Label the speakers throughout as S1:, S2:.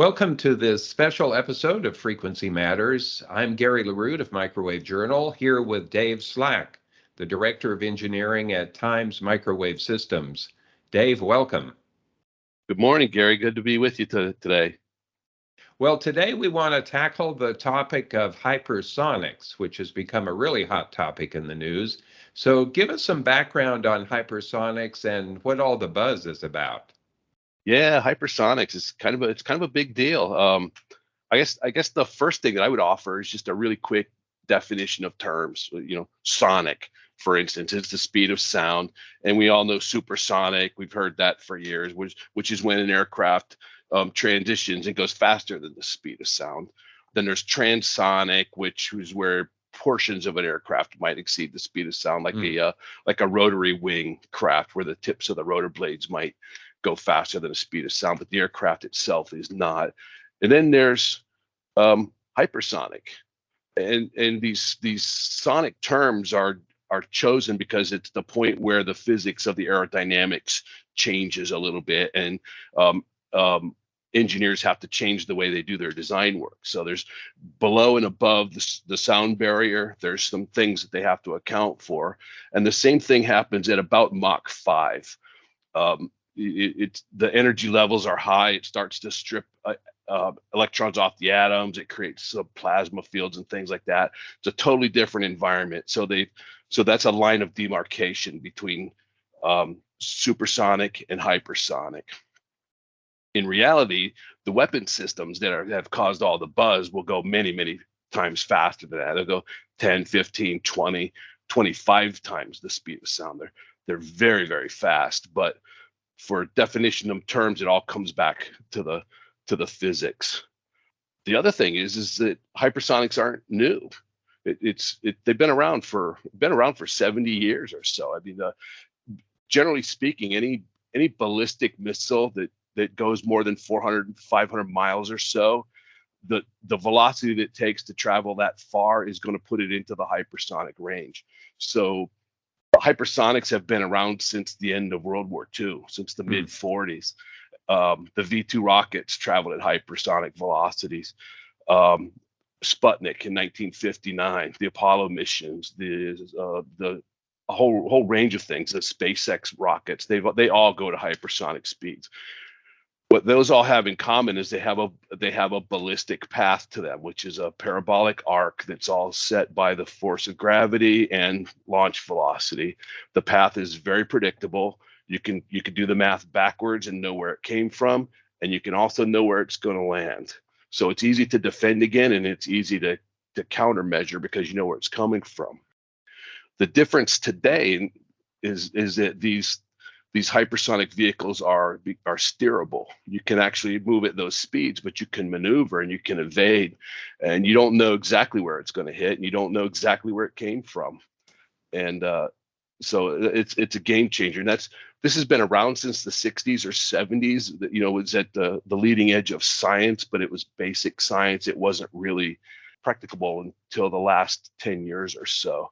S1: Welcome to this special episode of Frequency Matters. I'm Gary LaRue of Microwave Journal, here with Dave Slack, the Director of Engineering at Times Microwave Systems. Dave, welcome.
S2: Good morning, Gary. Good to be with you today.
S1: Well, today we want to tackle the topic of hypersonics, which has become a really hot topic in the news. So give us some background on hypersonics and what all the buzz is about.
S2: Yeah, hypersonics is kind of a big deal. I guess the first thing that I would offer is just a really quick definition of terms. Sonic, for instance, is the speed of sound, and we all know supersonic. We've heard that for years, which is when an aircraft transitions and goes faster than the speed of sound. Then there's transonic, which is where portions of an aircraft might exceed the speed of sound, like a rotary wing craft, where the tips of the rotor blades might go faster than the speed of sound, but the aircraft itself is not. And then there's hypersonic, and these sonic terms are chosen because it's the point where the physics of the aerodynamics changes a little bit, and um, engineers have to change the way they do their design work. So there's below and above the sound barrier. There's some things that they have to account for, and the same thing happens at about Mach 5. It's the energy levels are high. It starts to strip electrons off the atoms. It creates plasma fields and things like that. It's a totally different environment. So that's a line of demarcation between supersonic and hypersonic. In reality, the weapon systems that have caused all the buzz will go many times faster than that. They'll go 10, 15, 20, 25 times the speed of sound. They're very fast, but for definition of terms, it all comes back to the physics. The other thing is that hypersonics aren't new. They've been around for 70 years or so. I mean, generally speaking, any ballistic missile that goes more than 400, 500 miles or so, the velocity that it takes to travel that far is going to put it into the hypersonic range. So hypersonics have been around since the end of World War II, since the mid 40s. The V2 rockets traveled at hypersonic velocities. Sputnik in 1959, the Apollo missions, the a whole range of things, the SpaceX rockets, they all go to hypersonic speeds. What those all have in common is they have a ballistic path to them, which is a parabolic arc that's all set by the force of gravity and launch velocity. The path is very predictable. You can do the math backwards and know where it came from, and you can also know where it's going to land. So it's easy to defend again, and it's easy to countermeasure because you know where it's coming from. The difference today is that these hypersonic vehicles are steerable. You can actually move at those speeds, but you can maneuver and you can evade, and you don't know exactly where it's going to hit, and you don't know exactly where it came from. And so it's a game changer. And this has been around since the 60s or 70s. It was at the leading edge of science, but it was basic science. It wasn't really practicable until the last 10 years or so.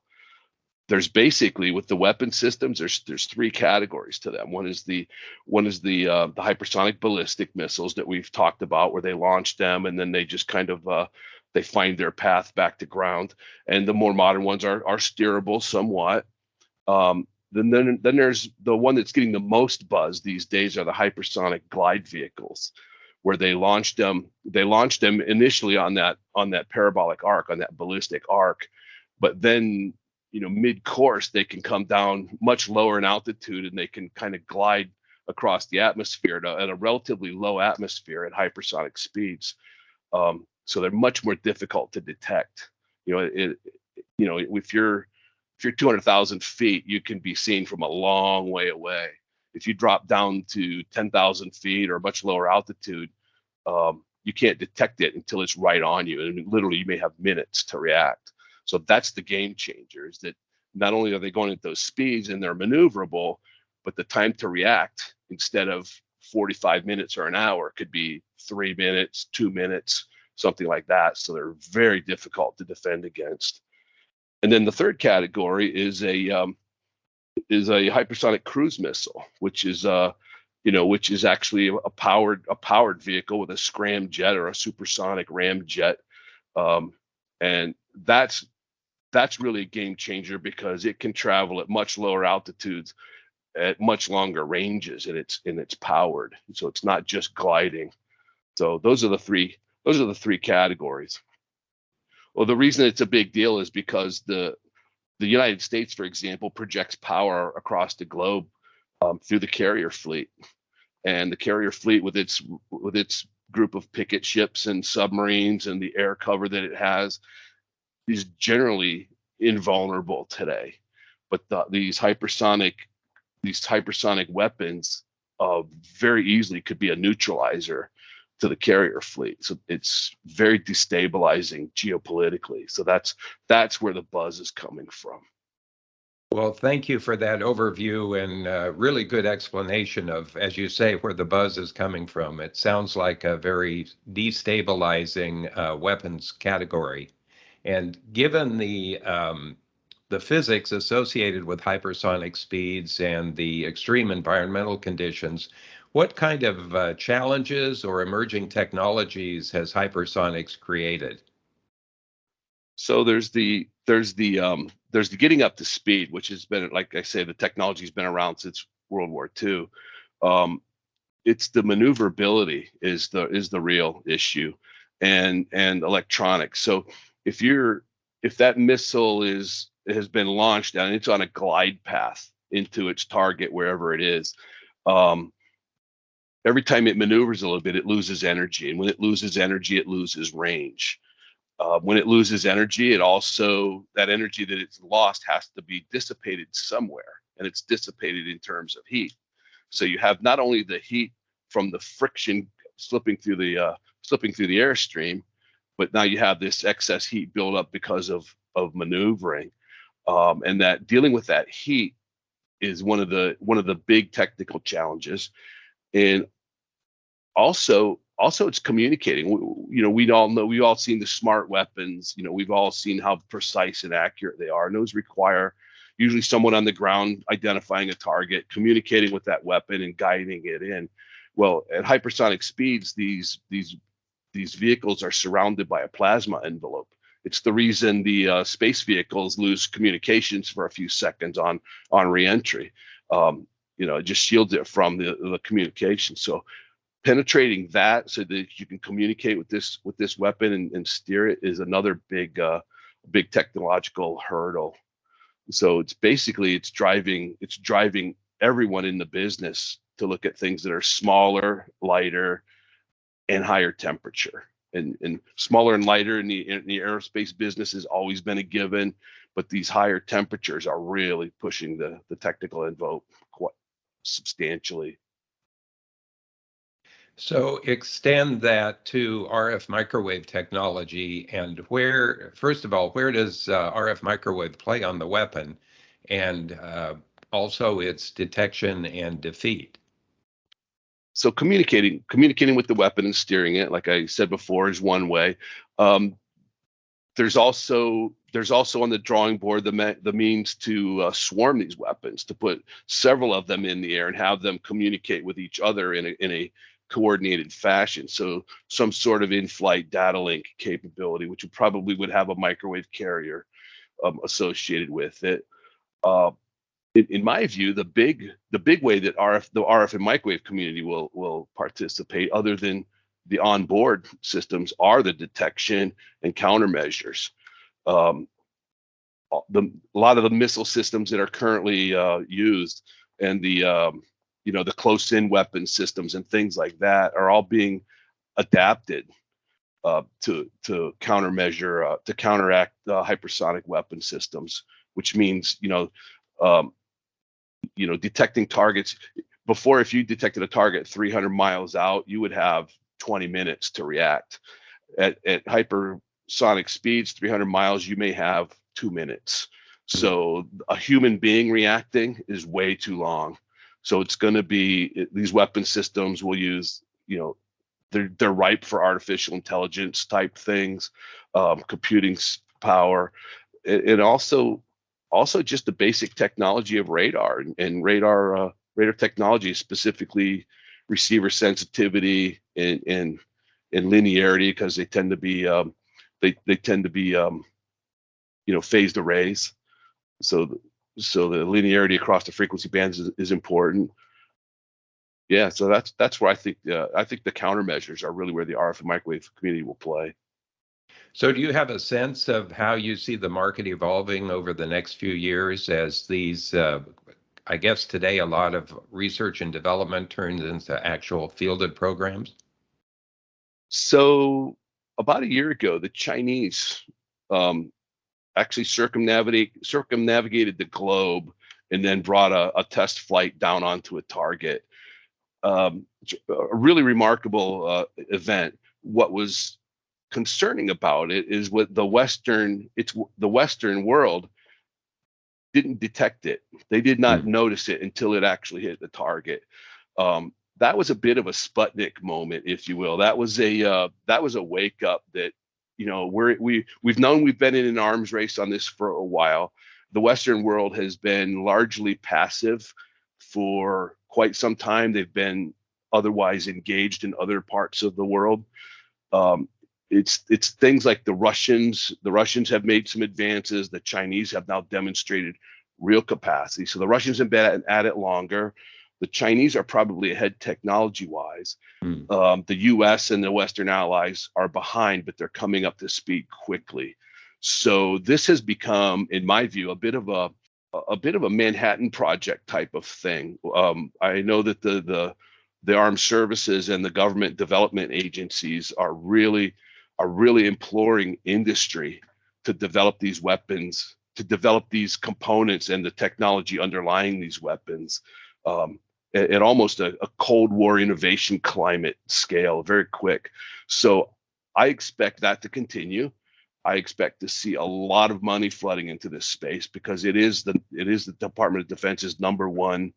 S2: There's basically, with the weapon systems, there's three categories to them. One is the hypersonic ballistic missiles that we've talked about, where they launch them and then they just kind of they find their path back to ground. And the more modern ones are steerable somewhat. Then there's the one that's getting the most buzz these days are the hypersonic glide vehicles, where they launched them initially on that parabolic arc, on that ballistic arc, but then mid-course they can come down much lower in altitude and they can kind of glide across the atmosphere at a relatively low atmosphere at hypersonic speeds. So they're much more difficult to detect. If you're 200,000 feet, you can be seen from a long way away. If you drop down to 10,000 feet or much lower altitude, you can't detect it until it's right on you, and literally you may have minutes to react. So that's the game changer, is that not only are they going at those speeds and they're maneuverable, but the time to react, instead of 45 minutes or an hour, could be 3 minutes, 2 minutes, something like that. So they're very difficult to defend against. And then the third category is a hypersonic cruise missile, which is which is actually a powered vehicle with a scramjet or a supersonic ramjet. And that's really a game changer because it can travel at much lower altitudes at much longer ranges, and it's powered, so it's not just gliding. So those are the three categories. Well, the reason it's a big deal is because the United States, for example, projects power across the globe through the carrier fleet, and the carrier fleet with its group of picket ships and submarines and the air cover that it has is generally invulnerable today. But these hypersonic weapons very easily could be a neutralizer to the carrier fleet. So it's very destabilizing geopolitically. So that's where the buzz is coming from.
S1: Well, thank you for that overview and really good explanation of, as you say, where the buzz is coming from. It sounds like a very destabilizing weapons category. And given the physics associated with hypersonic speeds and the extreme environmental conditions, what kind of challenges or emerging technologies has hypersonics created?
S2: So there's the getting up to speed, which has been, like I say, the technology's been around since World War II. Um, it's the maneuverability is the real issue, and electronics. So if you're if that missile has been launched and it's on a glide path into its target wherever it is, um, every time it maneuvers a little bit, it loses energy, and when it loses energy, it loses range. When it loses energy, that energy that it's lost has to be dissipated somewhere, and it's dissipated in terms of heat. So you have not only the heat from the friction slipping through the airstream, but now you have this excess heat build up because of maneuvering, and that dealing with that heat is one of the big technical challenges. And also it's communicating. We all know, we've all seen the smart weapons. We've all seen how precise and accurate they are, and those require usually someone on the ground identifying a target, communicating with that weapon, and guiding it in. Well, at hypersonic speeds, these vehicles are surrounded by a plasma envelope. It's the reason the space vehicles lose communications for a few seconds on reentry. It just shields it from the communication. So penetrating that so that you can communicate with this weapon and steer it is another big technological hurdle. So it's driving everyone in the business to look at things that are smaller, lighter, and higher temperature. And smaller and lighter in the aerospace business has always been a given, but these higher temperatures are really pushing the technical envelope quite substantially.
S1: So extend that to RF microwave technology, and first of all, where does RF microwave play on the weapon, and also its detection and defeat?
S2: So communicating with the weapon and steering it, like I said before, is one way. Um, there's also on the drawing board the means to swarm these weapons, to put several of them in the air and have them communicate with each other in a coordinated fashion. So some sort of in-flight data link capability, which would have a microwave carrier associated with it. Uh, in my view, the big way that the RF and microwave community will participate, other than the onboard systems, are the detection and countermeasures. Um, a lot of the missile systems that are currently used, and the close-in weapon systems and things like that, are all being adapted to countermeasure to counteract hypersonic weapon systems, which means um, detecting targets. Before, if you detected a target 300 miles out, you would have 20 minutes to react. At hypersonic speeds, 300 miles, you may have 2 minutes. So a human being reacting is way too long. So it's going to be, these weapon systems will use, they're ripe for artificial intelligence type things, computing power, and also just the basic technology of radar and radar radar technology, specifically receiver sensitivity and linearity, because they tend to be they tend to be phased arrays. So the linearity across the frequency bands is important. Yeah, so that's where I think the countermeasures are really where the RF and microwave community will play.
S1: So do you have a sense of how you see the market evolving over the next few years as these, I guess today a lot of research and development turns into actual fielded programs?
S2: So about a year ago, the Chinese um, actually circumnavigated the globe and then brought a test flight down onto a target. A really remarkable event. What was concerning about it is what the Western world didn't detect it. They did not
S1: Mm.
S2: notice it until it actually hit the target. That was a bit of a Sputnik moment, if you will. That was a wake up that we've known we've been in an arms race on this for a while. The Western world has been largely passive for quite some time. They've been otherwise engaged in other parts of the world. Um, it's things like the Russians. The Russians have made some advances. The Chinese have now demonstrated real capacity. So the Russians have been at it longer. The Chinese are probably ahead technology wise.
S1: Mm.
S2: The U.S. and the Western allies are behind, but they're coming up to speed quickly. So this has become, in my view, a bit of a Manhattan Project type of thing. I know that the armed services and the government development agencies are really imploring industry to develop these weapons, to develop these components and the technology underlying these weapons at almost a Cold War innovation climate scale, very quick. So I expect that to continue. I expect to see a lot of money flooding into this space because it is the Department of Defense's number one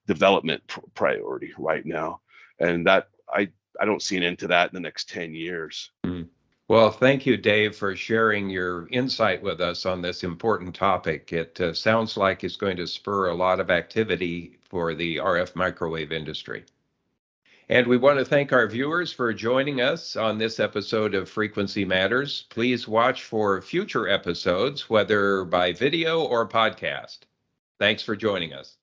S2: development priority right now, and that I don't see an end to that in the next 10 years.
S1: Mm. Well, thank you, Dave, for sharing your insight with us on this important topic. It sounds like it's going to spur a lot of activity for the RF microwave industry. And we want to thank our viewers for joining us on this episode of Frequency Matters. Please watch for future episodes, whether by video or podcast. Thanks for joining us.